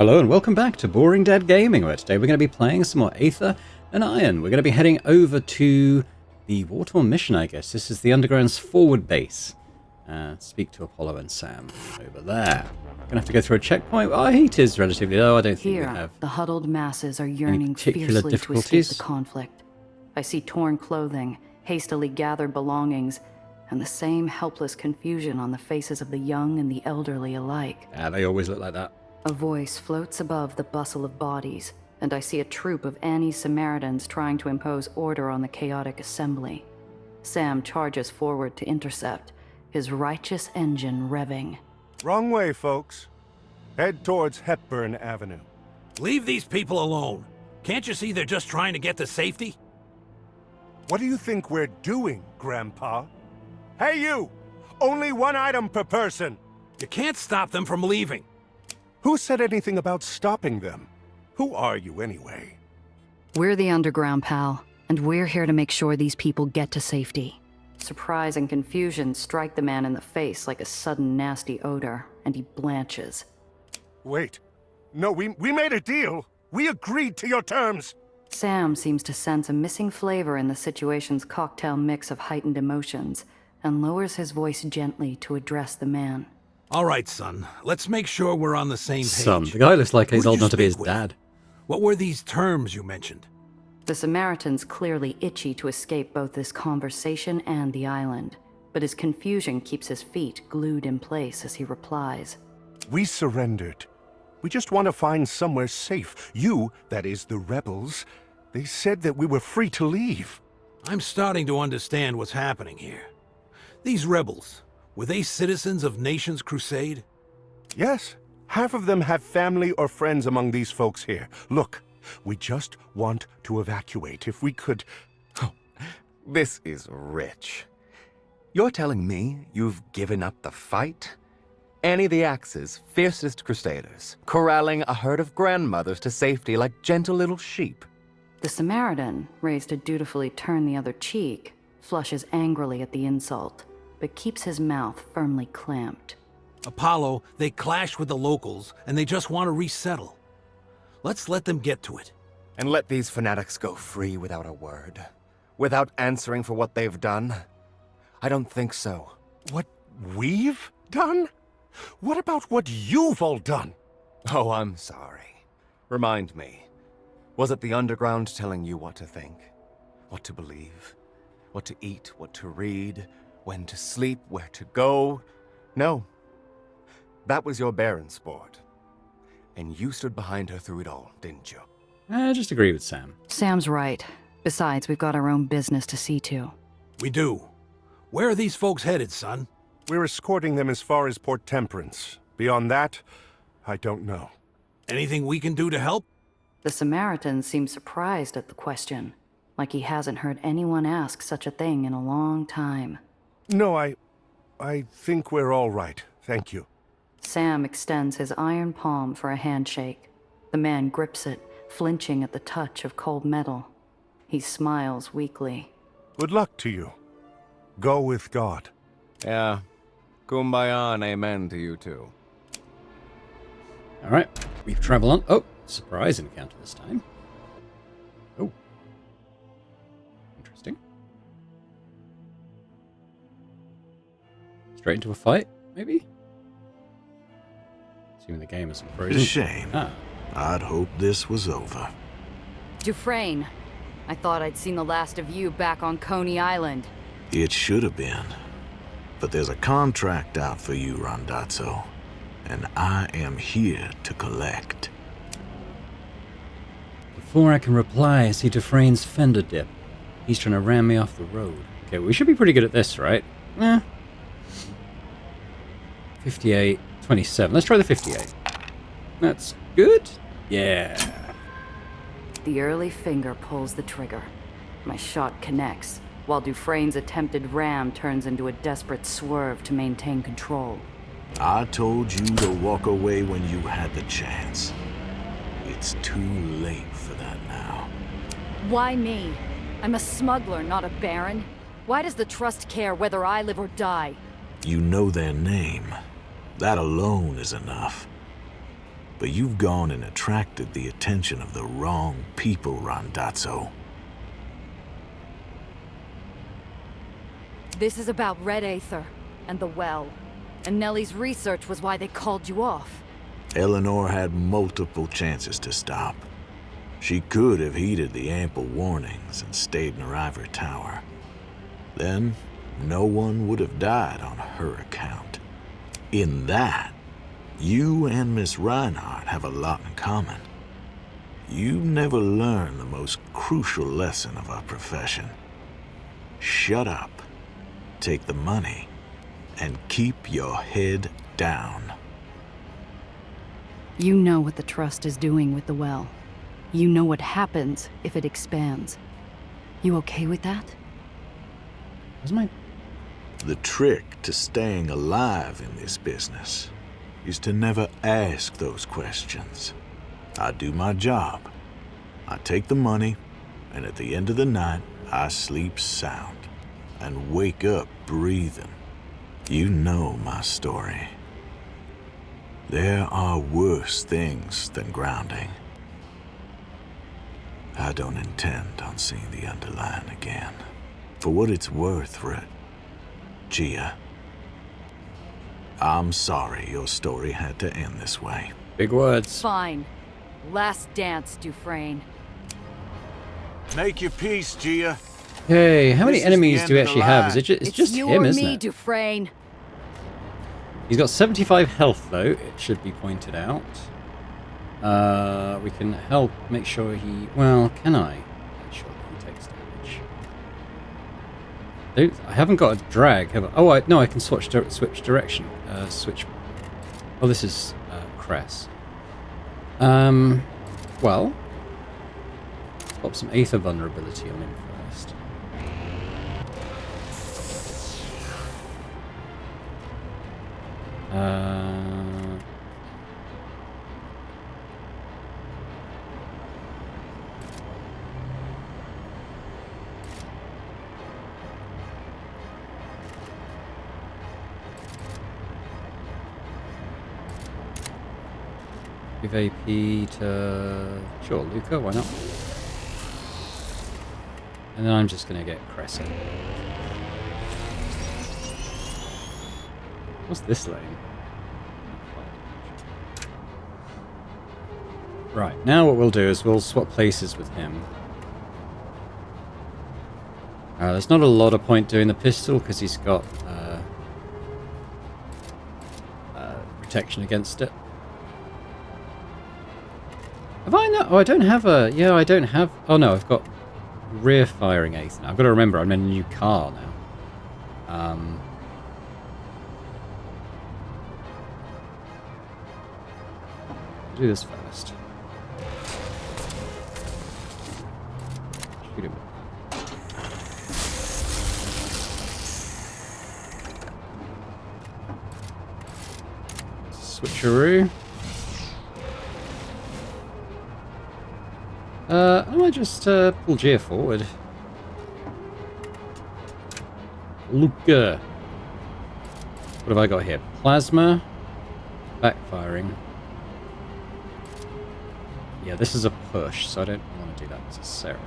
Hello and welcome back to Boring Dead Gaming, where today we're going to be playing some more Aether and Iron. We're going to be heading over to the Wartorn mission, I guess. This is the Underground's forward base. Speak to Apollo and Sam over there. We're going to have to go through a checkpoint. Our heat is relatively low. I don't think we have the huddled masses are yearning particular fiercely to escape the conflict. I see torn clothing, hastily gathered belongings, and the same helpless confusion on the faces of the young and the elderly alike. Yeah, they always look like that. A voice floats above the bustle of bodies, and I see a troop of anti-Samaritans trying to impose order on the chaotic assembly. Sam charges forward to intercept, his righteous engine revving. Wrong way, folks. Head towards Hepburn Avenue. Leave these people alone. Can't you see they're just trying to get to safety? What do you think we're doing, Grandpa? Hey, you! Only one item per person! You can't stop them from leaving. Who said anything about stopping them? Who are you, anyway? We're the Underground, pal, and we're here to make sure these people get to safety. Surprise and confusion strike the man in the face like a sudden nasty odor, and he blanches. Wait. No, we made a deal! We agreed to your terms! Sam seems to sense a missing flavor in the situation's cocktail mix of heightened emotions, and lowers his voice gently to address the man. All right, son. Let's make sure we're on the same page. Son. The guy looks like he's old enough to be his dad. What were these terms you mentioned? The Samaritan's clearly itchy to escape both this conversation and the island, but his confusion keeps his feet glued in place as he replies. We surrendered. We just want to find somewhere safe. You, that is, the rebels, they said that we were free to leave. I'm starting to understand what's happening here. These rebels, were they citizens of Nation's Crusade? Yes. Half of them have family or friends among these folks here. Look, we just want to evacuate if we could. Oh, this is rich. You're telling me you've given up the fight? Annie the Axe's fiercest crusaders, corralling a herd of grandmothers to safety like gentle little sheep. The Samaritan, raised to dutifully turn the other cheek, flushes angrily at the insult, but keeps his mouth firmly clamped. Apollo, they clashed with the locals, and they just want to resettle. Let's let them get to it. And let these fanatics go free without a word? Without answering for what they've done? I don't think so. What we've done? What about what you've all done? Oh, I'm sorry. Remind me. Was it the Underground telling you what to think? What to believe? What to eat? What to read? When to sleep? Where to go? No. That was your Baron sport. And you stood behind her through it all, didn't you? I just agree with Sam. Sam's right. Besides, we've got our own business to see to. We do. Where are these folks headed, son? We're escorting them as far as Port Temperance. Beyond that, I don't know. Anything we can do to help? The Samaritan seems surprised at the question, like he hasn't heard anyone ask such a thing in a long time. No, I think we're all right. Thank you. Sam extends his iron palm for a handshake. The man grips it, flinching at the touch of cold metal. He smiles weakly. Good luck to you. Go with God. Yeah. Kumbaya and amen to you too. Alright, we've traveled on. Oh, surprise encounter this time. Oh. Interesting. Straight into a fight, maybe? Assuming the game isn't frozen. It's a shame. Ah. I'd hoped this was over. Dufresne, I thought I'd seen the last of you back on Coney Island. It should have been. But there's a contract out for you, Randazzo. And I am here to collect. Before I can reply, I see Dufresne's fender dip. He's trying to ram me off the road. Okay, we should be pretty good at this, right? 58, 27. Let's try the 58. That's good? Yeah. The early finger pulls the trigger. My shot connects, while Dufresne's attempted ram turns into a desperate swerve to maintain control. I told you to walk away when you had the chance. It's too late for that now. Why me? I'm a smuggler, not a baron. Why does the Trust care whether I live or die? You know their name. That alone is enough. But you've gone and attracted the attention of the wrong people, Randazzo. This is about Red Aether and the well. And Nellie's research was why they called you off. Eleanor had multiple chances to stop. She could have heeded the ample warnings and stayed in her ivory tower. Then, no one would have died on her account. In that, you and Miss Reinhardt have a lot in common. You never learn the most crucial lesson of our profession. Shut up, take the money, and keep your head down. You know what the Trust is doing with the well. You know what happens if it expands. You okay with that? Where's my... The trick to staying alive in this business is to never ask those questions. I do my job. I take the money, and at the end of the night, I sleep sound and wake up breathing. You know my story. There are worse things than grounding. I don't intend on seeing the underline again. For what it's worth, Gia, I'm sorry your story had to end this way. Big words. Fine. Last dance, Dufresne. Make your peace, Gia. Hey, how many This is enemies the do we end of actually the have? line. Is it just, it's just you him, or isn't me, it? Dufresne. He's got 75 health, though, it should be pointed out. We can help make sure he... Well, can I? Make sure that he takes damage. I haven't got a drag, have I? Oh, no, I can switch direction. Switch... Oh, this is Cress. Well... Let's pop some Aether vulnerability on him first. Give AP to... Sure, Luca, why not? And then I'm just going to get Crescent. What's this lane? Right, now what we'll do is we'll swap places with him. There's not a lot of point doing the pistol because he's got protection against it. Have I not? Oh, I don't have a... Yeah, I don't have... Oh no, I've got rear firing Aether now. I've got to remember I'm in a new car now. Do this first. Shoot him. Switcheroo. I might just pull Gia forward. Luca. What have I got here? Plasma. Backfiring. Yeah, this is a push, so I don't want to do that necessarily.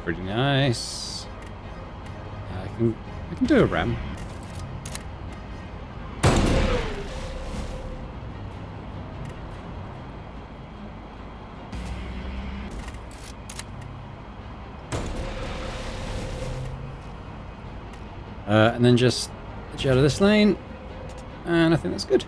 Pretty nice. I can do a ram. And then just edge out of this lane, and I think that's good.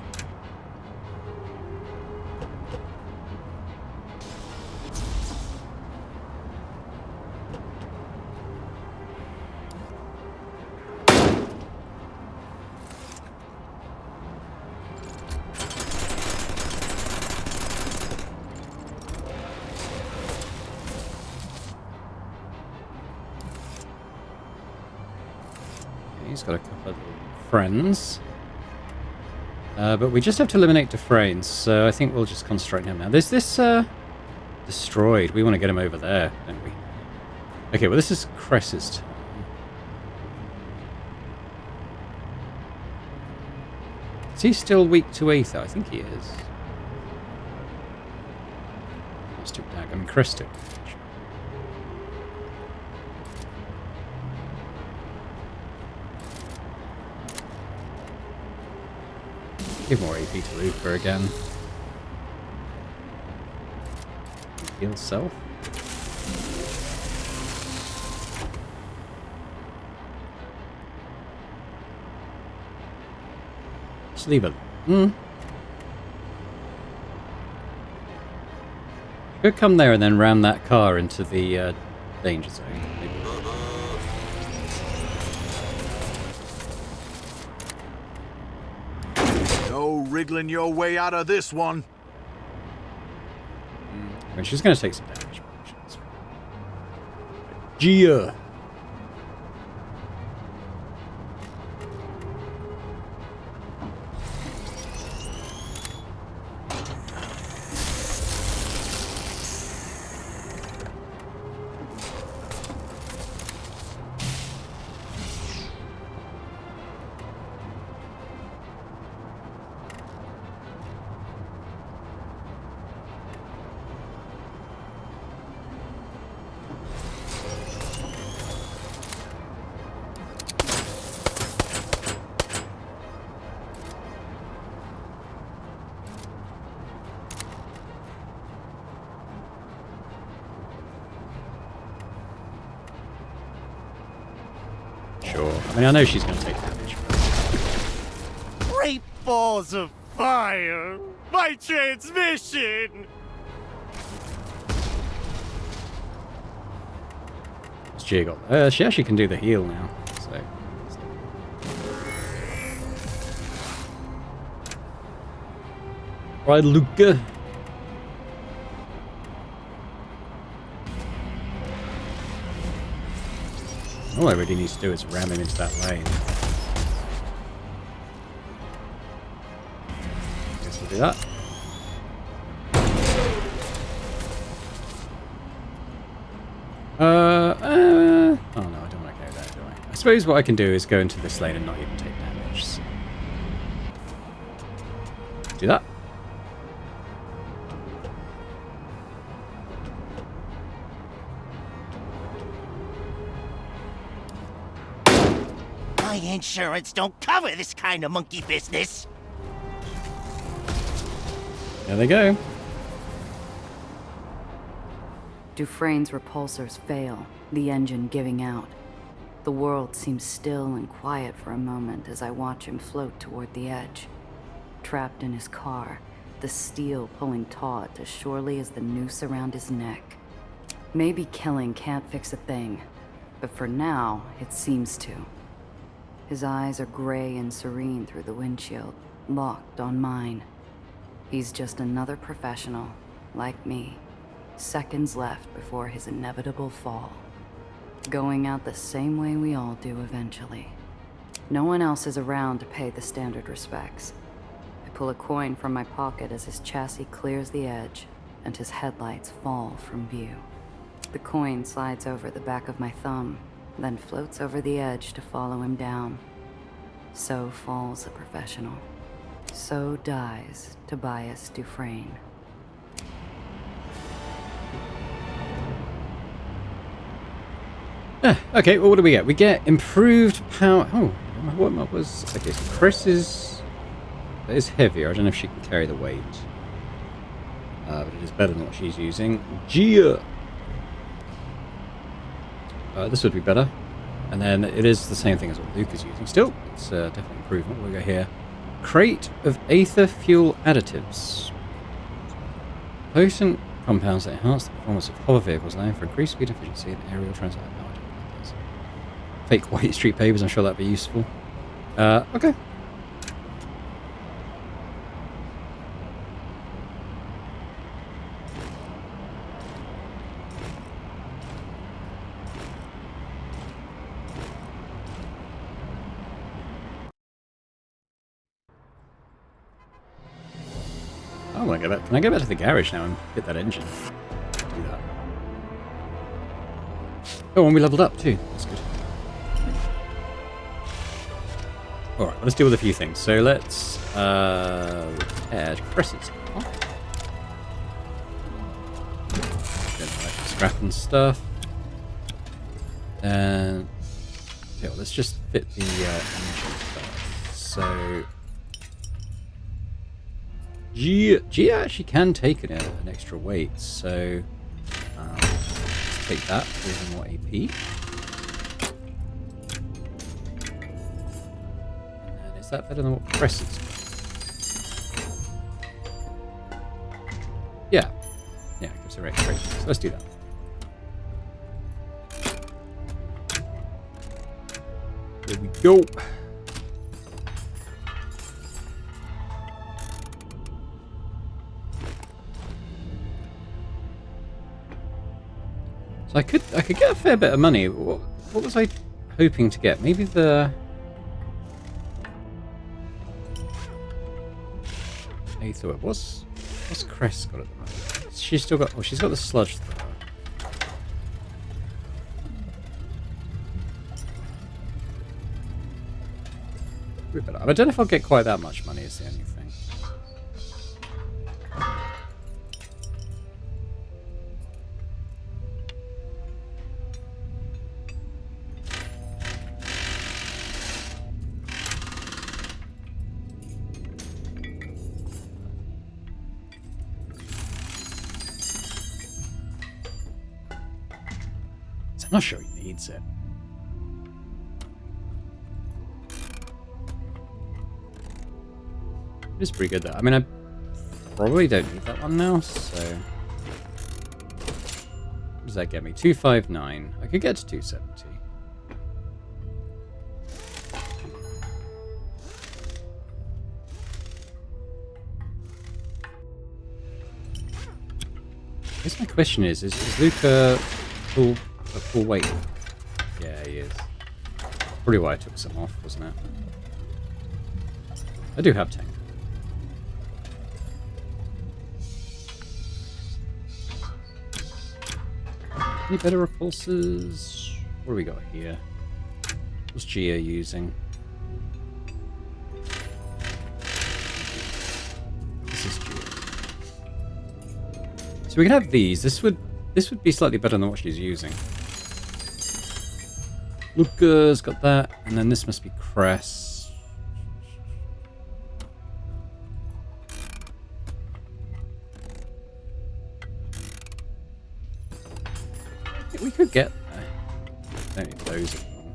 He's got a couple of friends. But we just have to eliminate Dufresne, so I think we'll just concentrate on him now. There's this destroyed. We want to get him over there, don't we? Okay, well, this is Cress's turn. Is he still weak to Aether? I think he is. That's too dag. I mean, Cress took damage. Give more AP to Luca again. Heal self. Just leave it. Could come there and then ram that car into the danger zone. Maybe. No wriggling your way out of this one. I mean, she's going to take some damage. Gia. Sure. I mean, I know she's going to take damage. Great balls of fire! My transmission! It's Gia got. She actually can do the heal now. So. Right, Luca. All I really need to do is ram him into that lane. Guess we'll do that. Oh no, I don't want to go there, do I? I suppose what I can do is go into this lane and not even take damage. So. Do that. My insurance don't cover this kind of monkey business. There they go. Dufresne's repulsors fail, the engine giving out. The world seems still and quiet for a moment as I watch him float toward the edge. Trapped in his car, the steel pulling taut as surely as the noose around his neck. Maybe killing can't fix a thing, but for now, it seems to. His eyes are gray and serene through the windshield, locked on mine. He's just another professional, like me. Seconds left before his inevitable fall. Going out the same way we all do eventually. No one else is around to pay the standard respects. I pull a coin from my pocket as his chassis clears the edge and his headlights fall from view. The coin slides over the back of my thumb, then floats over the edge to follow him down. So falls a professional. So dies Tobias Dufresne. Okay, well, what do we get? We get improved power. Oh, what was... Okay, so Chris is heavier. I don't know if she can carry the weight. But it is better than what she's using. Gia! This would be better. And then it is the same thing as what Luke is using. Still, it's definitely improvement. We'll go here. Crate of Aether fuel additives. Potent compounds that enhance the performance of hover vehicles, allowing for increased speed efficiency and aerial transport. Fake white street papers, I'm sure that'd be useful. Okay. I want to go back. Can I go back to the garage now and get that engine? Oh, and we leveled up too. That's good. Alright, let's deal with a few things. So let's repair presses. Scrap and stuff. And yeah, well, let's just fit the engine first. So Gia actually can take an extra weight, so let's take that for even more AP. And is that better than what press is? Yeah, it gives her extra. So let's do that. There we go. So I could get a fair bit of money. What was I hoping to get? Maybe the Aether. What's Cress got at the moment? She's still got. Oh, she's got the sludge thrower. I don't know if I'll get quite that much money. Is the only thing. I'm not sure he needs it. It's pretty good though. I mean, I probably don't need that one now, so... What does that get me? 259. I could get to 270. I guess my question is Luca full weight? Yeah, he is. Probably why I took some off, wasn't it? I do have 10. Any better repulsors? What do we got here? What's Gia using? This is Gia. So we can have these. This would be slightly better than what she's using. Luca's got that, and then this must be Cress. We could get there. Don't need those anymore.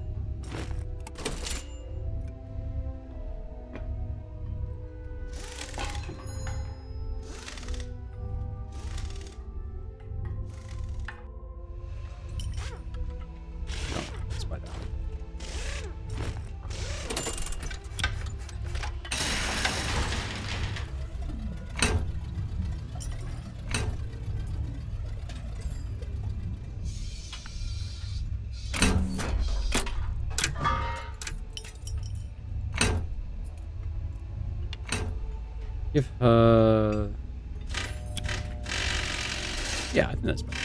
Oh, let's buy that. Give her... Yeah, I think that's better.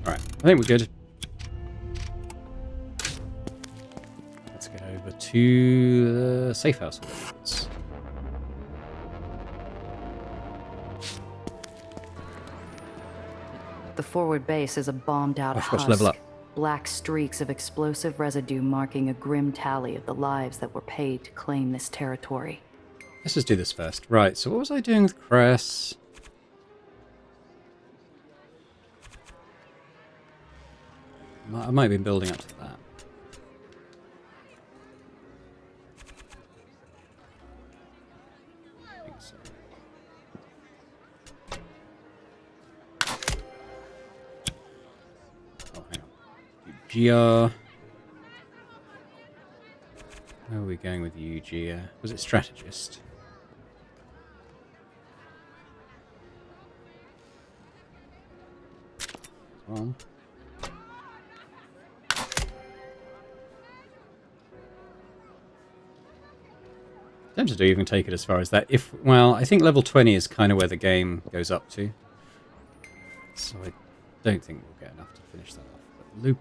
Alright, I think we're good. To the safe house. The forward base is a bombed-out husk. Level up. Black streaks of explosive residue marking a grim tally of the lives that were paid to claim this territory. Let's just do this first. Right, so what was I doing with Cress? I might have been building up to that. Gia. Where are we going with you, Gia? Was it strategist? well. Tempted to even take it as far as that. Well, I think level 20 is kind of where the game goes up to. So I don't think we'll get enough to finish that off. But Luke,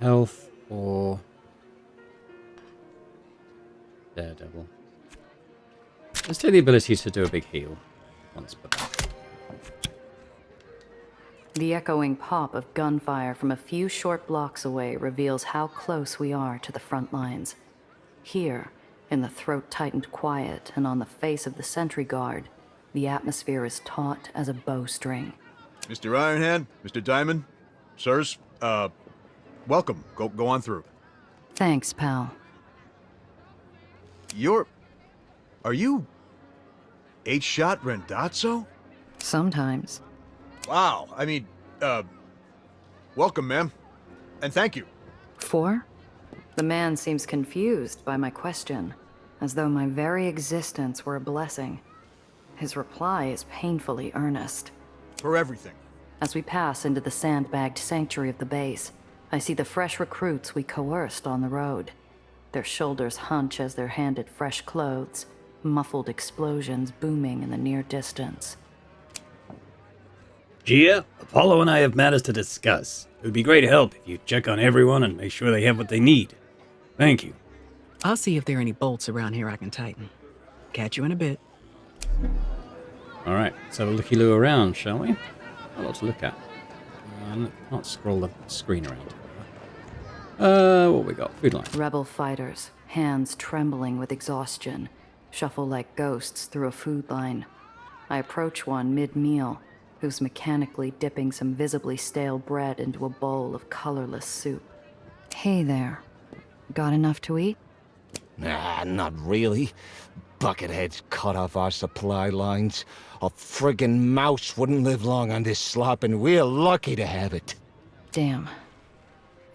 health or Daredevil. Let's take the ability to do a big heal once per battle. The echoing pop of gunfire from a few short blocks away reveals how close we are to the front lines. Here, in the throat-tightened quiet and on the face of the sentry guard, the atmosphere is taut as a bowstring. Mr. Ironhand, Mr. Diamond, sirs, welcome. Go on through. Thanks, pal. Are you 8-shot Rendazzo? Sometimes. Wow, I mean, welcome, ma'am. And thank you. For? The man seems confused by my question, as though my very existence were a blessing. His reply is painfully earnest. For everything. As we pass into the sandbagged sanctuary of the base, I see the fresh recruits we coerced on the road. Their shoulders hunch as they're handed fresh clothes, muffled explosions booming in the near distance. Gia, Apollo and I have matters to discuss. It would be great help if you check on everyone and make sure they have what they need. Thank you. I'll see if there are any bolts around here I can tighten. Catch you in a bit. Alright, let's have a looky-loo around, shall we? A lot to look at. Can't scroll the screen around. What we got? Food line. Rebel fighters, hands trembling with exhaustion, shuffle like ghosts through a food line. I approach one mid-meal, who's mechanically dipping some visibly stale bread into a bowl of colorless soup. Hey there. Got enough to eat? Nah, not really. Bucketheads cut off our supply lines. A friggin' mouse wouldn't live long on this slop, and we're lucky to have it. Damn.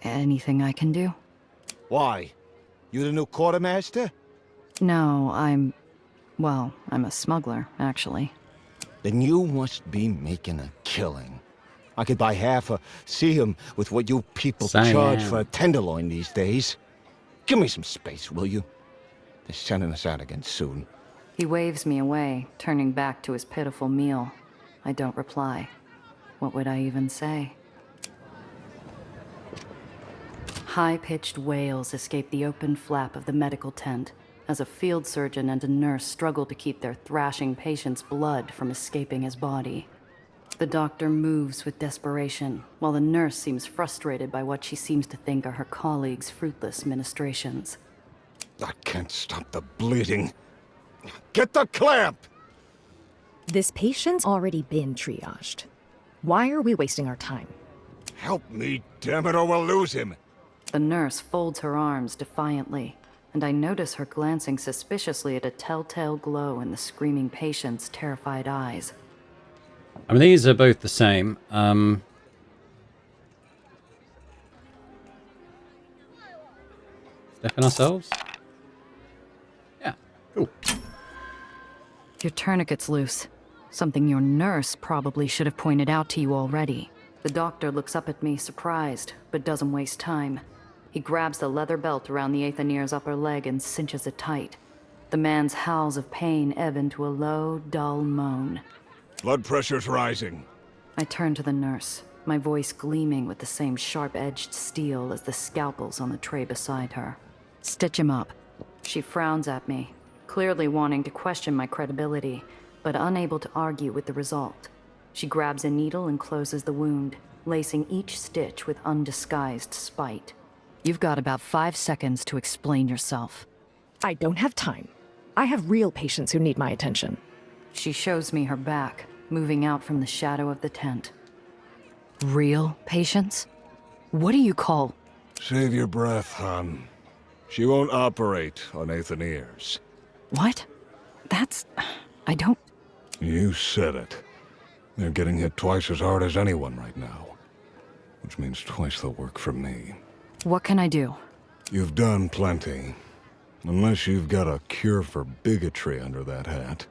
Anything I can do? Why? You the new quartermaster? No, I'm a smuggler, actually. Then you must be making a killing. I could buy half a seum with what you people charge for a tenderloin these days. Give me some space, will you? They're sending us out again soon. He waves me away, turning back to his pitiful meal. I don't reply. What would I even say? High-pitched wails escape the open flap of the medical tent as a field surgeon and a nurse struggle to keep their thrashing patient's blood from escaping his body. The doctor moves with desperation, while the nurse seems frustrated by what she seems to think are her colleagues' fruitless ministrations. I can't stop the bleeding. Get the clamp! This patient's already been triaged. Why are we wasting our time? Help me, damn it, or we'll lose him. The nurse folds her arms defiantly, and I notice her glancing suspiciously at a telltale glow in the screaming patient's terrified eyes. I mean, these are both the same. Step in ourselves? Yeah, cool. Your tourniquet's loose. Something your nurse probably should have pointed out to you already. The doctor looks up at me, surprised, but doesn't waste time. He grabs the leather belt around the Aether's upper leg and cinches it tight. The man's howls of pain ebb into a low, dull moan. Blood pressure's rising. I turn to the nurse, my voice gleaming with the same sharp-edged steel as the scalpels on the tray beside her. Stitch him up. She frowns at me, clearly wanting to question my credibility, but unable to argue with the result. She grabs a needle and closes the wound, lacing each stitch with undisguised spite. You've got about 5 seconds to explain yourself. I don't have time. I have real patients who need my attention. She shows me her back, moving out from the shadow of the tent. Real patients? What do you call... Save your breath, hon. She won't operate on Aether's. What? That's... I don't... You said it. They're getting hit twice as hard as anyone right now. Which means twice the work for me. What can I do? You've done plenty. Unless you've got a cure for bigotry under that hat.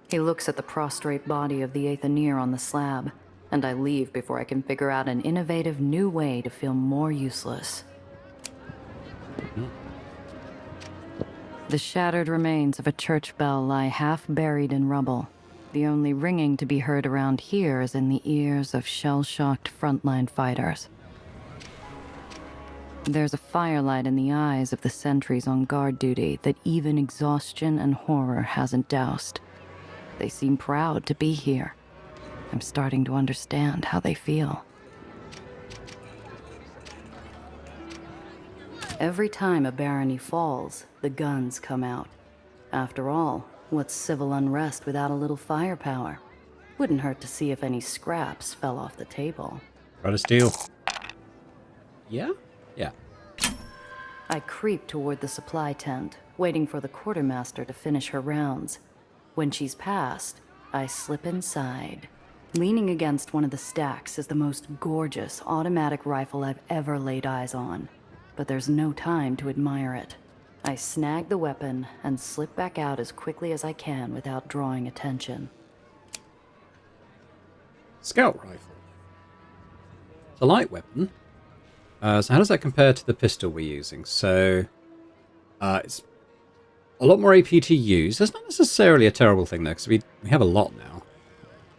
He looks at the prostrate body of the Aether on the slab, and I leave before I can figure out an innovative new way to feel more useless. The shattered remains of a church bell lie half buried in rubble. The only ringing to be heard around here is in the ears of shell-shocked frontline fighters. There's a firelight in the eyes of the sentries on guard duty that even exhaustion and horror hasn't doused. They seem proud to be here. I'm starting to understand how they feel. Every time a barony falls, the guns come out. After all, what's civil unrest without a little firepower? Wouldn't hurt to see if any scraps fell off the table. Try to steal. Yeah? Yeah. I creep toward the supply tent, waiting for the quartermaster to finish her rounds. When she's passed, I slip inside. Leaning against one of the stacks is the most gorgeous automatic rifle I've ever laid eyes on. But there's no time to admire it. I snag the weapon and slip back out as quickly as I can without drawing attention. Scout rifle. It's a light weapon. So how does that compare to the pistol we're using? So it's a lot more AP to use. That's not necessarily a terrible thing though, because we have a lot now.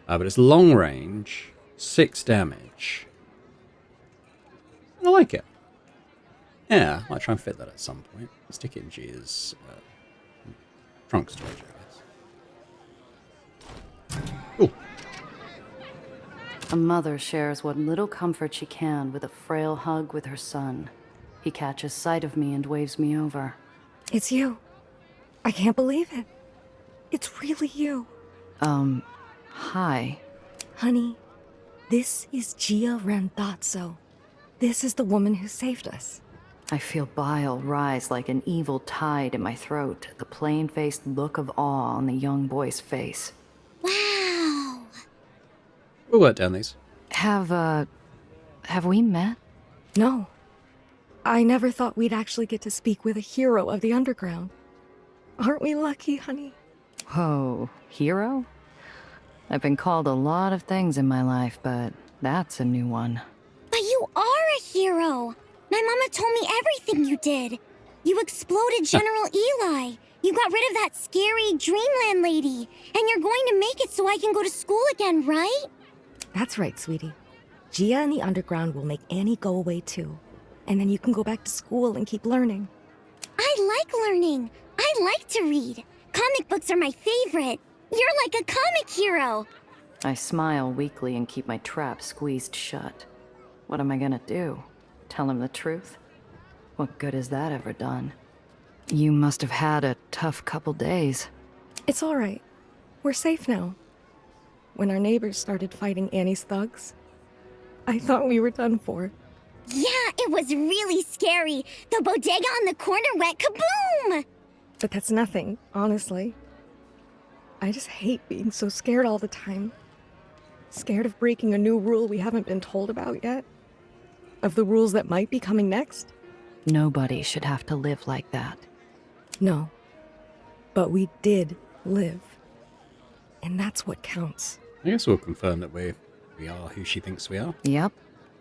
But it's long range, 6 damage. I like it. Yeah, I might try and fit that at some point. Stick it in Gia's trunk storage, I guess. Cool. A mother shares what little comfort she can with a frail hug with her son. He catches sight of me and waves me over. It's you. I can't believe it. It's really you. Hi. Honey, this is Gia Randazzo. This is the woman who saved us. I feel bile rise like an evil tide in my throat, the plain-faced look of awe on the young boy's face. Wow. We'll work down these. Have we met? No. I never thought we'd actually get to speak with a hero of the underground. Aren't we lucky, honey? Whoa, hero? I've been called a lot of things in my life, but that's a new one. But you are a hero! My mama told me everything you did. You exploded General Eli. You got rid of that scary Dreamland lady. And you're going to make it so I can go to school again, right? That's right, sweetie. Gia and the underground will make Annie go away too. And then you can go back to school and keep learning. I like learning. I like to read. Comic books are my favorite. You're like a comic hero. I smile weakly and keep my trap squeezed shut. What am I gonna do? Tell him the truth? What good has that ever done? You must have had a tough couple days. It's all right. We're safe now. When our neighbors started fighting Annie's thugs, I thought we were done for. Yeah, it was really scary. The bodega on the corner went kaboom! But that's nothing, honestly. I just hate being so scared all the time. Scared of breaking a new rule we haven't been told about yet. Of the rules that might be coming next. Nobody should have to live like that. No. But we did live. And that's what counts. I guess we'll confirm that we are who she thinks we are. Yep.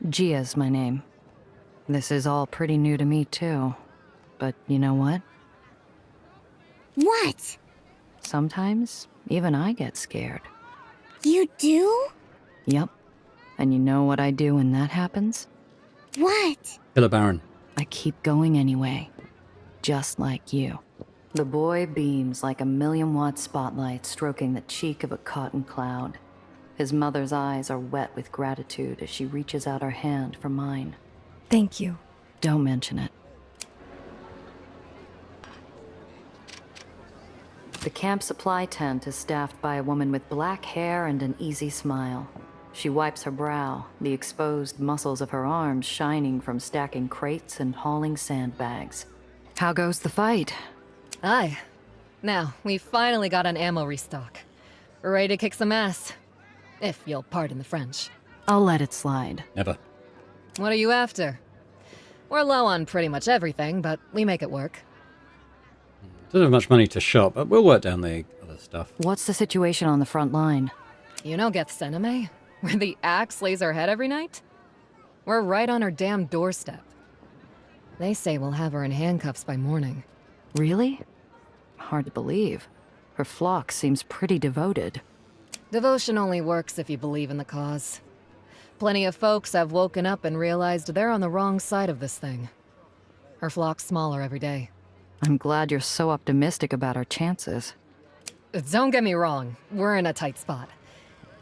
Gia's my name. This is all pretty new to me too. But you know what? What? Sometimes, even I get scared. You do? Yep. And you know what I do when that happens? What? Kill a Baron. I keep going anyway. Just like you. The boy beams like a 1,000,000-watt spotlight stroking the cheek of a cotton cloud. His mother's eyes are wet with gratitude as she reaches out her hand for mine. Thank you. Don't mention it. The camp supply tent is staffed by a woman with black hair and an easy smile. She wipes her brow, the exposed muscles of her arms shining from stacking crates and hauling sandbags. How goes the fight? Aye. Now, we finally got an ammo restock. We're ready to kick some ass. If you'll pardon the French. I'll let it slide. Never. What are you after? We're low on pretty much everything, but we make it work. Don't have much money to shop, but we'll work down the other stuff. What's the situation on the front line? You know Gethsemane? Where the axe lays her head every night? We're right on her damn doorstep. They say we'll have her in handcuffs by morning. Really? Hard to believe. Her flock seems pretty devoted. Devotion only works if you believe in the cause. Plenty of folks have woken up and realized they're on the wrong side of this thing. Her flock's smaller every day. I'm glad you're so optimistic about our chances. Don't get me wrong, we're in a tight spot.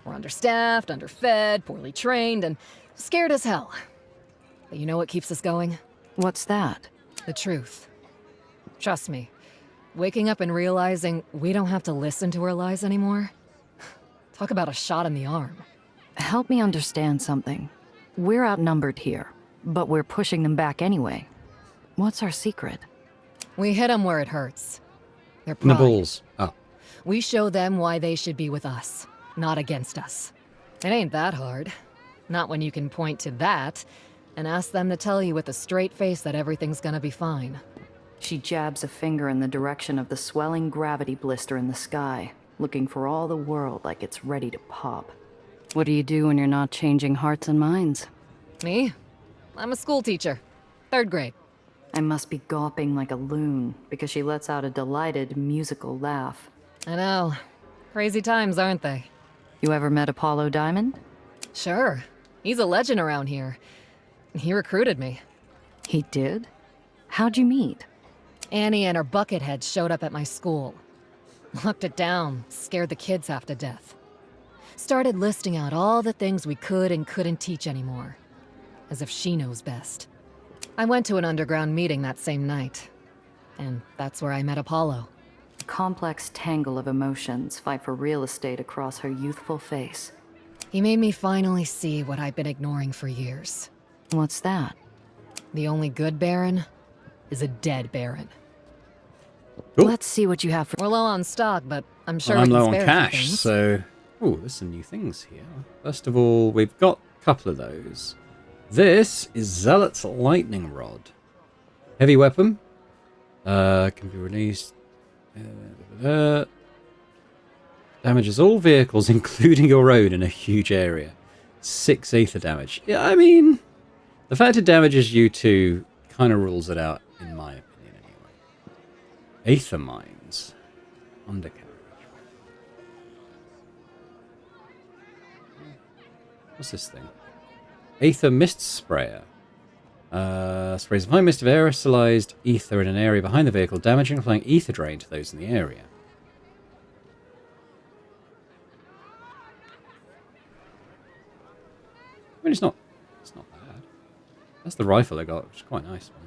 We're understaffed, underfed, poorly trained, and scared as hell. But you know what keeps us going? What's that? The truth. Trust me, waking up and realizing we don't have to listen to her lies anymore. Talk about a shot in the arm. Help me understand something. We're outnumbered here, but we're pushing them back anyway. What's our secret? We hit them where it hurts. Their In the pride. balls. Oh. We show them why they should be with us, not against us. It ain't that hard. Not when you can point to that and ask them to tell you with a straight face that everything's gonna be fine. She jabs a finger in the direction of the swelling gravity blister in the sky, looking for all the world like it's ready to pop. What do you do when you're not changing hearts and minds? Me? I'm a school teacher. 3rd grade. I must be gawping like a loon, because she lets out a delighted, musical laugh. I know. Crazy times, aren't they? You ever met Apollo Diamond? Sure. He's a legend around here. He recruited me. He did? How'd you meet? Annie and her buckethead showed up at my school. Locked it down, scared the kids half to death. Started listing out all the things we could and couldn't teach anymore. As if she knows best. I went to an underground meeting that same night. And that's where I met Apollo. A complex tangle of emotions fight for real estate across her youthful face. He made me finally see what I've been ignoring for years. What's that? The only good Baron is a dead Baron. Ooh. Let's see what you have for— We're low on stock, but I'm sure Well, I'm we can low on spare a few cash, things. so... Oh, there's some new things here. First of all, we've got a couple of those. This is Zealot's Lightning Rod. Heavy weapon. Can be released. Damages all vehicles, including your own, in a huge area. 6 Aether damage. Yeah, I mean... The fact it damages you too kind of rules it out, in my opinion, anyway. Aether mines. Undercarriage. What's this thing? Aether Mist Sprayer. Sprays a fine mist of aerosolized ether in an area behind the vehicle, damaging and applying ether drain to those in the area. I mean, it's not bad. That's the rifle I got, which is quite a nice one.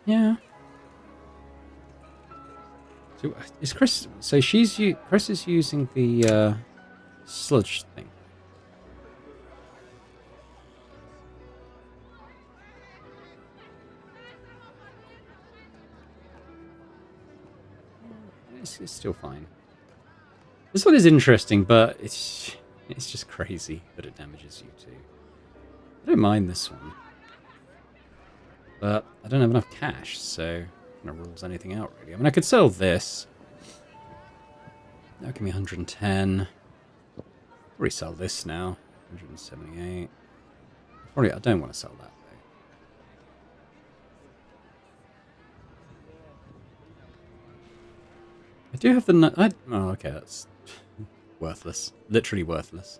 Yeah. So is Chris? So Chris is using the sludge thing. It's still fine. This one is interesting, but it's just crazy that it damages you too. I don't mind this one. But I don't have enough cash, so it kind of rules anything out, really. I mean, I could sell this. That would give me 110. Probably sell this now. 178. Probably, I don't want to sell that, though. I do have the... oh, okay, that's worthless. Literally worthless.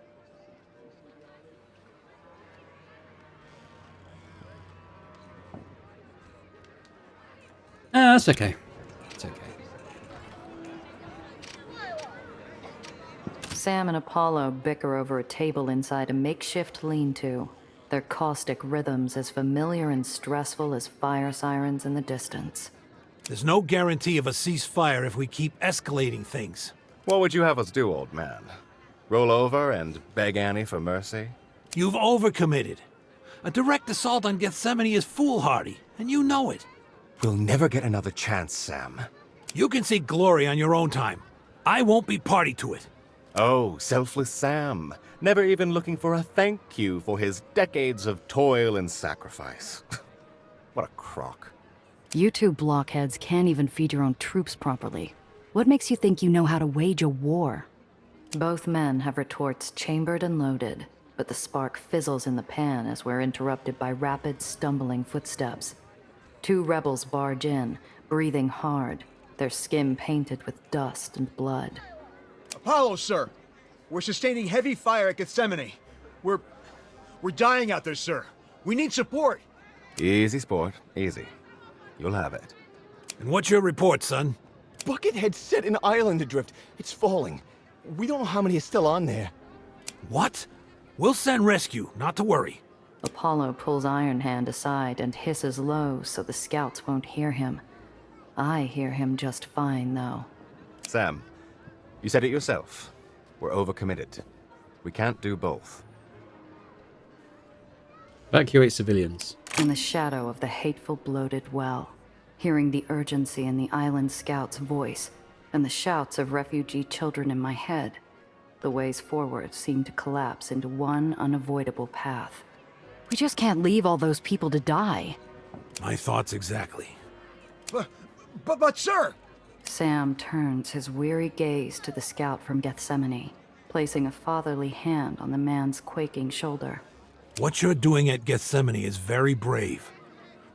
That's okay. It's okay. Sam and Apollo bicker over a table inside a makeshift lean-to, their caustic rhythms as familiar and stressful as fire sirens in the distance. There's no guarantee of a ceasefire if we keep escalating things. What would you have us do, old man? Roll over and beg Annie for mercy? You've overcommitted. A direct assault on Gethsemane is foolhardy, and you know it. We'll never get another chance, Sam. You can seek glory on your own time. I won't be party to it. Oh, selfless Sam. Never even looking for a thank you for his decades of toil and sacrifice. What a crock. You two blockheads can't even feed your own troops properly. What makes you think you know how to wage a war? Both men have retorts chambered and loaded, but the spark fizzles in the pan as we're interrupted by rapid, stumbling footsteps. Two rebels barge in, breathing hard, their skin painted with dust and blood. Apollo, sir! We're sustaining heavy fire at Gethsemane. We're dying out there, sir. We need support. Easy, sport. Easy. You'll have it. And what's your report, son? Buckethead set an island adrift. It's falling. We don't know how many is still on there. What? We'll send rescue, not to worry. Apollo pulls Iron Hand aside and hisses low so the scouts won't hear him. I hear him just fine, though. Sam, you said it yourself. We're overcommitted. We can't do both. Evacuate civilians. In the shadow of the hateful, bloated well, hearing the urgency in the island scout's voice and the shouts of refugee children in my head, the ways forward seem to collapse into one unavoidable path. We just can't leave all those people to die. My thoughts exactly. But sir! Sam turns his weary gaze to the scout from Gethsemane, placing a fatherly hand on the man's quaking shoulder. What you're doing at Gethsemane is very brave,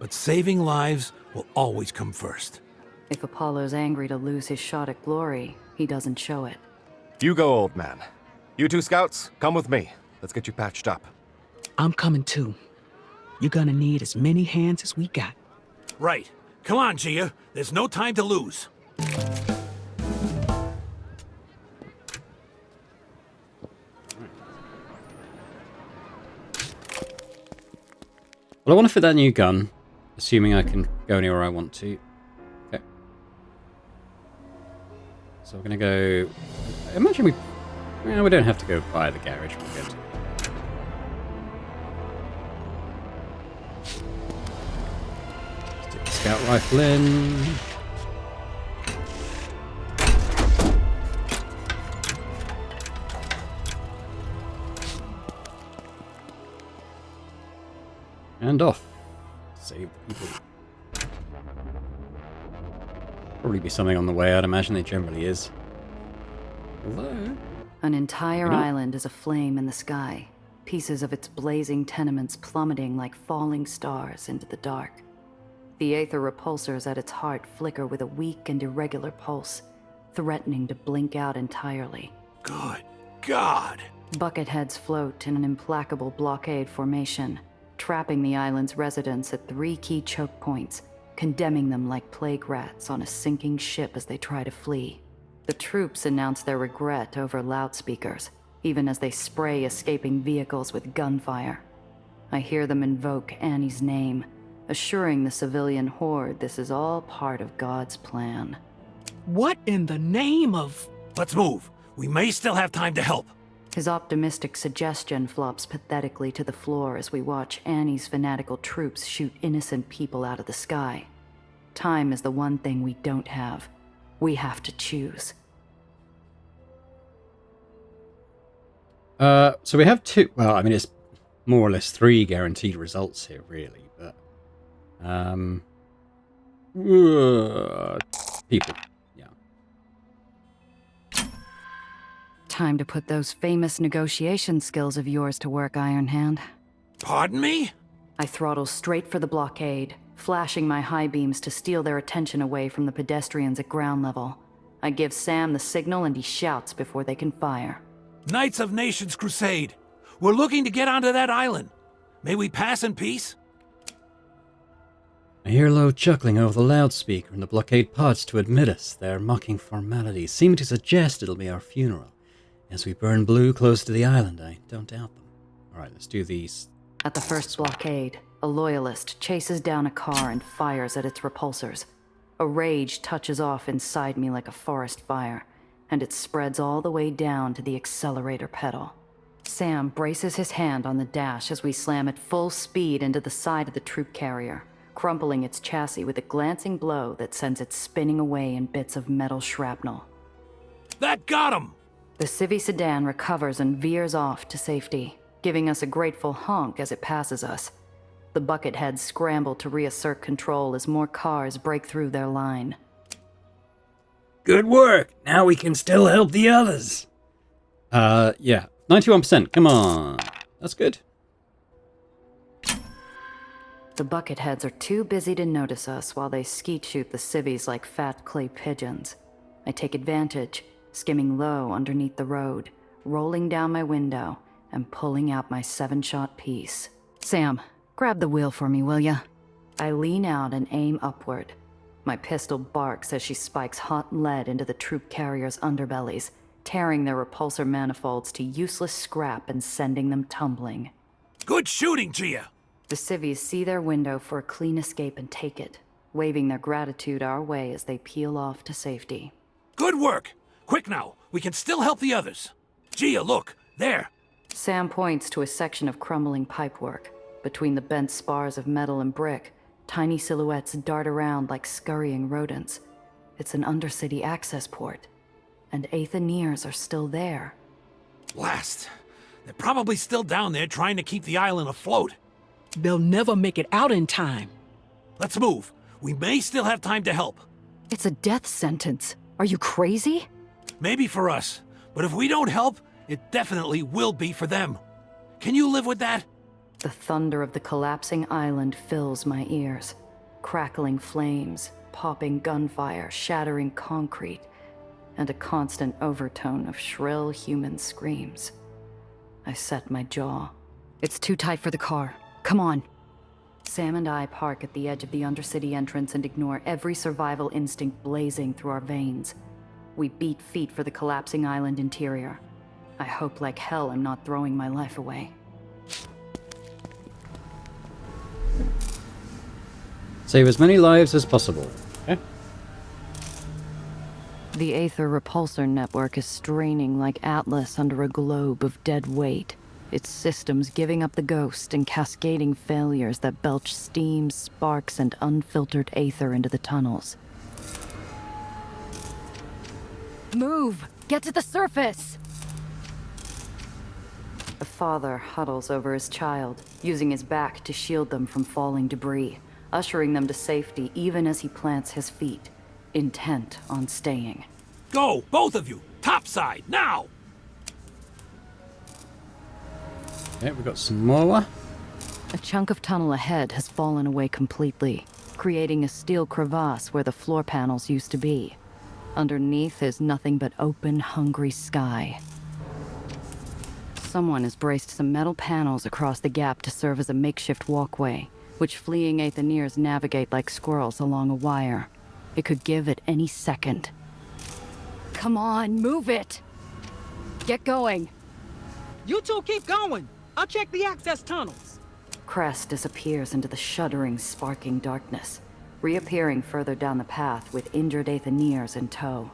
but saving lives will always come first. If Apollo's angry to lose his shot at glory, he doesn't show it. You go, old man. You two scouts, come with me. Let's get you patched up. I'm coming too. You're gonna need as many hands as we got. Right. Come on, Gia. There's no time to lose. Well, I want to fit that new gun, assuming I can go anywhere I want to. Okay. So we're going to go... Imagine we... Well, we don't have to go by the garage. We're good. Stick the scout rifle in. And off. Save the people. Probably be something on the way, I'd imagine there generally is. Although... An entire island is aflame in the sky, pieces of its blazing tenements plummeting like falling stars into the dark. The Aether repulsors at its heart flicker with a weak and irregular pulse, threatening to blink out entirely. Good God! Bucketheads float in an implacable blockade formation, trapping the island's residents at 3 key choke points, condemning them like plague rats on a sinking ship as they try to flee. The troops announce their regret over loudspeakers, even as they spray escaping vehicles with gunfire. I hear them invoke Annie's name, assuring the civilian horde this is all part of God's plan. What in the name of... Let's move. We may still have time to help. His optimistic suggestion flops pathetically to the floor as we watch Annie's fanatical troops shoot innocent people out of the sky. Time is the one thing we don't have. We have to choose. So we have 2... Well, I mean, it's more or less 3 guaranteed results here, really, but... people. Time to put those famous negotiation skills of yours to work, Iron Hand. Pardon me? I throttle straight for the blockade, flashing my high beams to steal their attention away from the pedestrians at ground level. I give Sam the signal and he shouts before they can fire. Knights of Nations Crusade! We're looking to get onto that island. May we pass in peace? I hear low chuckling over the loudspeaker and the blockade pods to admit us. Their mocking formalities seem to suggest it'll be our funeral. As we burn blue close to the island, I don't doubt them. Alright, let's do these. At the first blockade, a loyalist chases down a car and fires at its repulsors. A rage touches off inside me like a forest fire. and it spreads all the way down to the accelerator pedal. Sam braces his hand on the dash as we slam at full speed into the side of the troop carrier, crumpling its chassis with a glancing blow that sends it spinning away in bits of metal shrapnel. That got him! The civvy sedan recovers and veers off to safety, giving us a grateful honk as it passes us. The bucketheads scramble to reassert control as more cars break through their line. Good work! Now we can still help the others! Yeah. 91%, come on. That's good. The bucketheads are too busy to notice us while they skeet shoot the civvies like fat clay pigeons. I take advantage, skimming low underneath the road, rolling down my window, and pulling out my 7-shot piece. Sam, grab the wheel for me, will ya? I lean out and aim upward. My pistol barks as she spikes hot lead into the troop carrier's underbellies, tearing their repulsor manifolds to useless scrap and sending them tumbling. Good shooting, Gia! The civvies see their window for a clean escape and take it, waving their gratitude our way as they peel off to safety. Good work! Quick now, we can still help the others. Gia, look, there! Sam points to a section of crumbling pipework. Between the bent spars of metal and brick, tiny silhouettes dart around like scurrying rodents. It's an undercity access port. And Aetherians are still there. Blast! They're probably still down there trying to keep the island afloat. They'll never make it out in time. Let's move. We may still have time to help. It's a death sentence. Are you crazy? Maybe for us, but if we don't help, it definitely will be for them. Can you live with that? The thunder of the collapsing island fills my ears. Crackling flames, popping gunfire, shattering concrete, and a constant overtone of shrill human screams. I set my jaw. It's too tight for the car. Come on. Sam and I park at the edge of the undercity entrance and ignore every survival instinct blazing through our veins. We beat feet for the collapsing island interior. I hope like hell I'm not throwing my life away. Save as many lives as possible. Okay. The Aether repulsor network is straining like Atlas under a globe of dead weight. Its systems giving up the ghost and cascading failures that belch steam, sparks, and unfiltered aether into the tunnels. Move! Get to the surface! A father huddles over his child, using his back to shield them from falling debris, ushering them to safety even as he plants his feet, intent on staying. Go, both of you! Topside, now! Okay, we've got some more. A chunk of tunnel ahead has fallen away completely, creating a steel crevasse where the floor panels used to be. Underneath is nothing but open, hungry sky. Someone has braced some metal panels across the gap to serve as a makeshift walkway, which fleeing Aetherians navigate like squirrels along a wire. It could give at any second. Come on, move it! Get going! You two keep going! I'll check the access tunnels. Crest disappears into the shuddering, sparking darkness, reappearing further down the path with injured Aetherians in tow.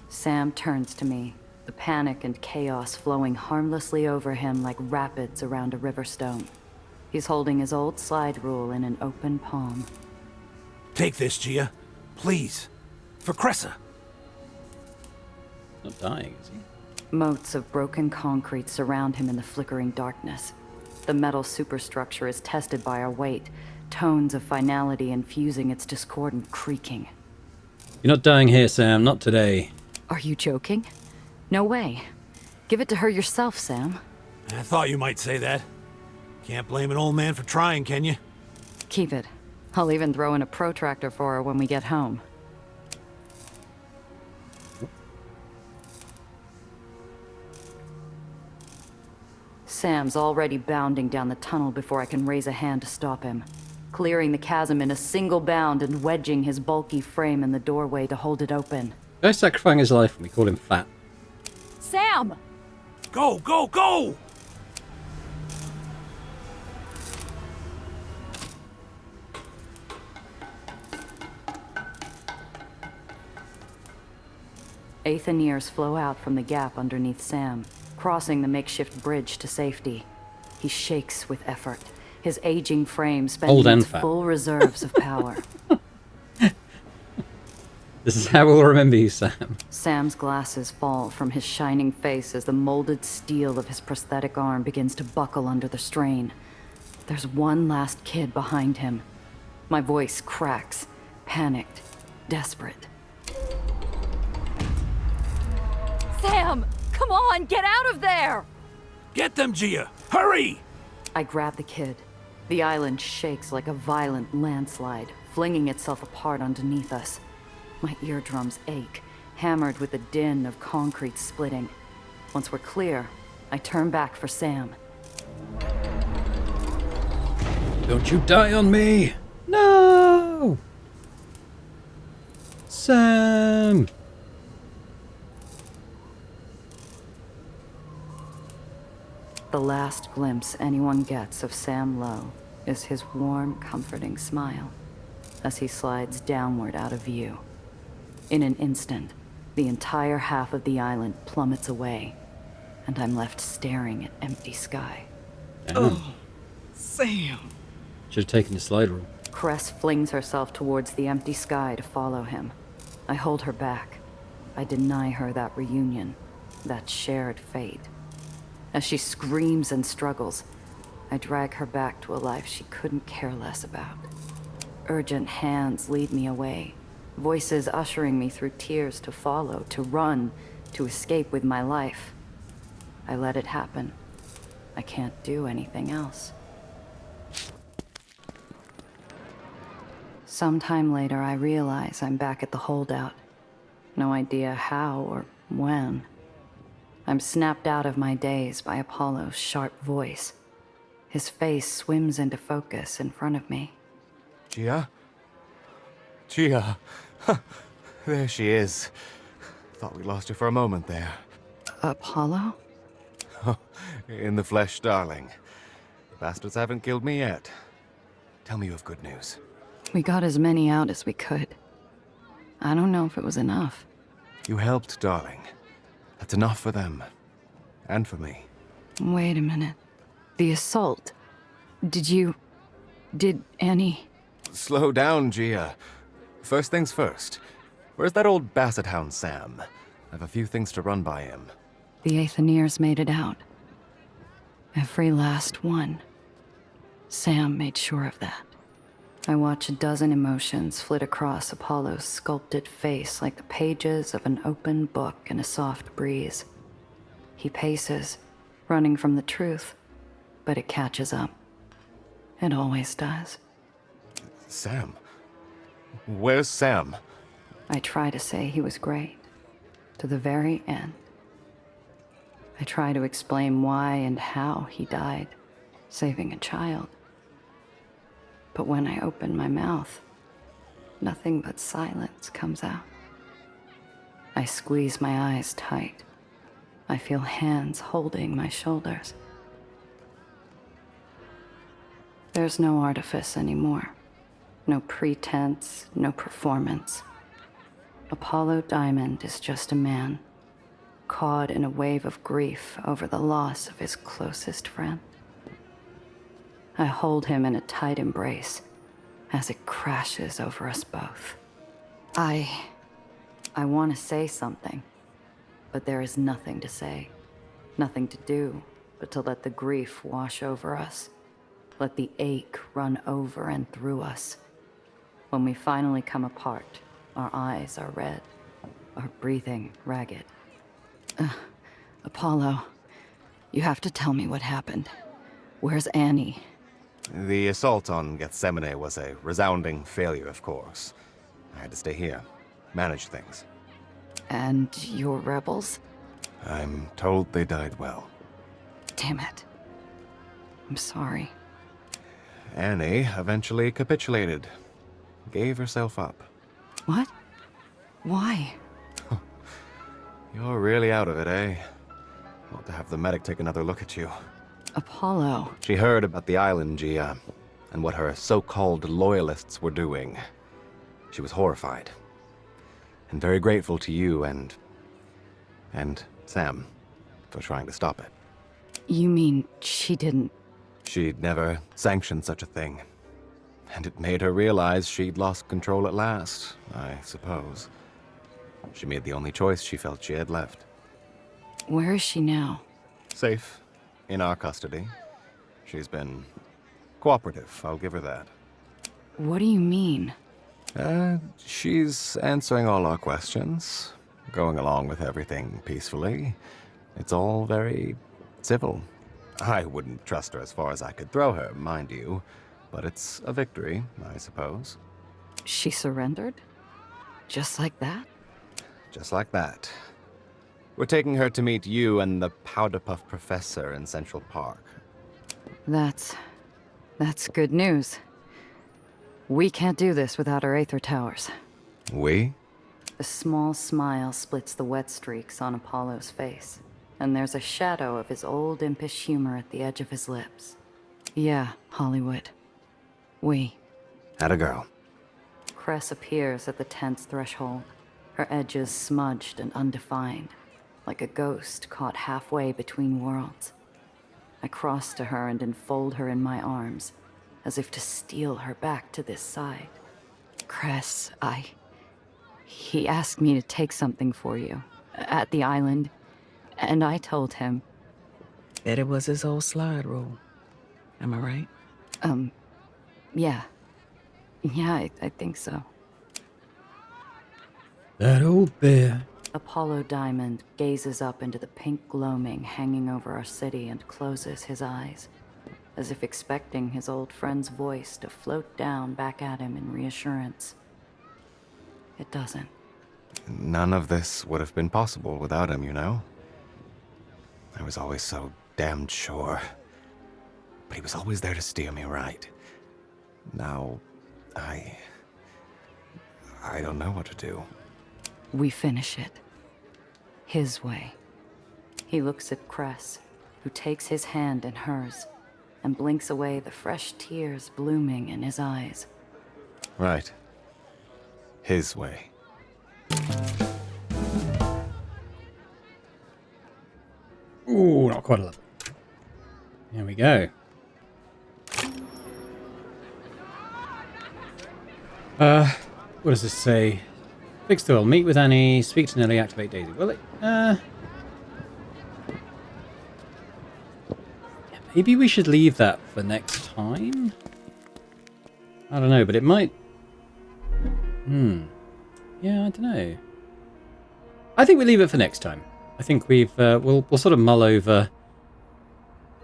Sam turns to me, the panic and chaos flowing harmlessly over him like rapids around a river stone. He's holding his old slide rule in an open palm. Take this, Gia. Please. For Cressa. Not dying, is he? Moats of broken concrete surround him in the flickering darkness. The metal superstructure is tested by our weight, tones of finality infusing its discordant creaking. You're not dying here, Sam. Not today. Are you joking? No way. Give it to her yourself, Sam. I thought you might say that. Can't blame an old man for trying, can you? Keep it. I'll even throw in a protractor for her when we get home. Sam's already bounding down the tunnel before I can raise a hand to stop him, clearing the chasm in a single bound and wedging his bulky frame in the doorway to hold it open. Guy's sacrificing his life and we call him fat. Sam! Go, go, go! Aetherians flow out from the gap underneath Sam, crossing the makeshift bridge to safety. He shakes with effort, his aging frame spending its full reserves of power. This is how we'll remember you, Sam. Sam's glasses fall from his shining face as the molded steel of his prosthetic arm begins to buckle under the strain. There's one last kid behind him. My voice cracks, panicked, desperate. Sam! Come on, get out of there! Get them, Gia! Hurry! I grab the kid. The island shakes like a violent landslide, flinging itself apart underneath us. My eardrums ache, hammered with the din of concrete splitting. Once we're clear, I turn back for Sam. Don't you die on me! No! Sam! The last glimpse anyone gets of Sam Lowe is his warm, comforting smile as he slides downward out of view. In an instant, the entire half of the island plummets away, and I'm left staring at empty sky. Oh, Sam. Should have taken the slide rule. Cress flings herself towards the empty sky to follow him. I hold her back. I deny her that reunion, that shared fate. As she screams and struggles, I drag her back to a life she couldn't care less about. Urgent hands lead me away, voices ushering me through tears to follow, to run, to escape with my life. I let it happen. I can't do anything else. Sometime later, I realize I'm back at the holdout. No idea how or when. I'm snapped out of my daze by Apollo's sharp voice. His face swims into focus in front of me. Gia? Gia. There she is. Thought we lost her for a moment there. Apollo? In the flesh, darling. The bastards haven't killed me yet. Tell me you have good news. We got as many out as we could. I don't know if it was enough. You helped, darling. That's enough for them. And for me. Wait a minute. The assault. Did Annie... Slow down, Gia. First things first. Where's that old basset hound, Sam? I have a few things to run by him. The Aetherians made it out. Every last one. Sam made sure of that. I watch a dozen emotions flit across Apollo's sculpted face like the pages of an open book in a soft breeze. He paces, running from the truth, but it catches up. It always does. Sam? Where's Sam? I try to say he was great, to the very end. I try to explain why and how he died, saving a child. But when I open my mouth, nothing but silence comes out. I squeeze my eyes tight. I feel hands holding my shoulders. There's no artifice anymore. No pretense, no performance. Apollo Diamond is just a man, caught in a wave of grief over the loss of his closest friend. I hold him in a tight embrace as it crashes over us both. I want to say something, but there is nothing to say, nothing to do but to let the grief wash over us, let the ache run over and through us. When we finally come apart, our eyes are red, our breathing ragged. Apollo, you have to tell me what happened. Where's Annie? The assault on Gethsemane was a resounding failure, of course. I had to stay here, manage things. And your rebels? I'm told they died well. Damn it. I'm sorry. Annie eventually capitulated. Gave herself up. What? Why? You're really out of it, eh? Ought to have the medic take another look at you. Apollo. She heard about the island, Gia, and what her so-called loyalists were doing. She was horrified. And very grateful to you and And Sam, for trying to stop it. You mean she didn't? She'd never sanctioned such a thing. And it made her realize she'd lost control at last, I suppose. She made the only choice she felt she had left. Where is she now? Safe. In our custody. She's been cooperative, I'll give her that. What do you mean? She's answering all our questions, going along with everything peacefully. It's all very civil. I wouldn't trust her as far as I could throw her, mind you, but it's a victory, I suppose. She surrendered? Just like that? Just like that. We're taking her to meet you and the Powder Puff Professor in Central Park. That's good news. We can't do this without our Aether towers. We? A small smile splits the wet streaks on Apollo's face, and there's a shadow of his old impish humor at the edge of his lips. Yeah, Hollywood. We. Atta girl. Cress appears at the tent's threshold, her edges smudged and undefined, like a ghost caught halfway between worlds. I cross to her and enfold her in my arms, as if to steal her back to this side. Cress, he asked me to take something for you, at the island, and I told him. Bet it was his old slide rule. Am I right? Yeah. Yeah, I think so. That old bear. Apollo Diamond gazes up into the pink gloaming hanging over our city and closes his eyes, as if expecting his old friend's voice to float down back at him in reassurance. It doesn't. None of this would have been possible without him, you know? I was always so damned sure. But he was always there to steer me right. Now, I don't know what to do. We finish it. His way. He looks at Cress, who takes his hand in hers, and blinks away the fresh tears blooming in his eyes. Right. His way. Ooh, not quite a level. Here we go. What does this say? Fix the will. Meet with Annie. Speak to Nelly. Activate Daisy. Will it? Yeah, maybe we should leave that for next time. I don't know, but it might. Yeah, I don't know. I think we leave it for next time. I think we'll sort of mull over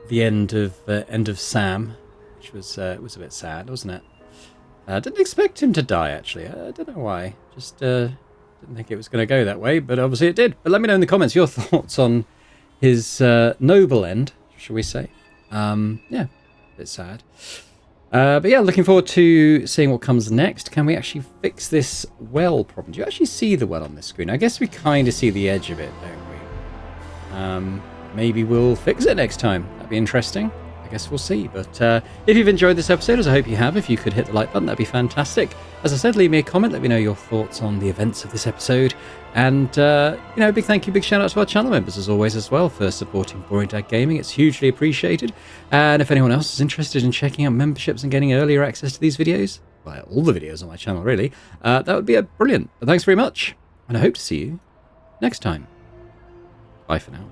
the end of Sam, which was it was a bit sad, wasn't it? I didn't expect him to die, actually. I don't know why. Just didn't think it was going to go that way, but obviously it did. But let me know in the comments your thoughts on his noble end, shall we say. Yeah, a bit sad. But yeah, looking forward to seeing what comes next. Can we actually fix this well problem? Do you actually see the well on this screen? I guess we kind of see the edge of it, don't we? Maybe we'll fix it next time. That'd be interesting. I guess we'll see. But if you've enjoyed this episode, as I hope you have, if you could hit the like button, that'd be fantastic. As I said, leave me a comment. Let me know your thoughts on the events of this episode. And, big thank you, big shout out to our channel members, as always, as well, for supporting Boring Dad Gaming. It's hugely appreciated. And if anyone else is interested in checking out memberships and getting earlier access to these videos, well, all the videos on my channel, really, that would be brilliant. But thanks very much. And I hope to see you next time. Bye for now.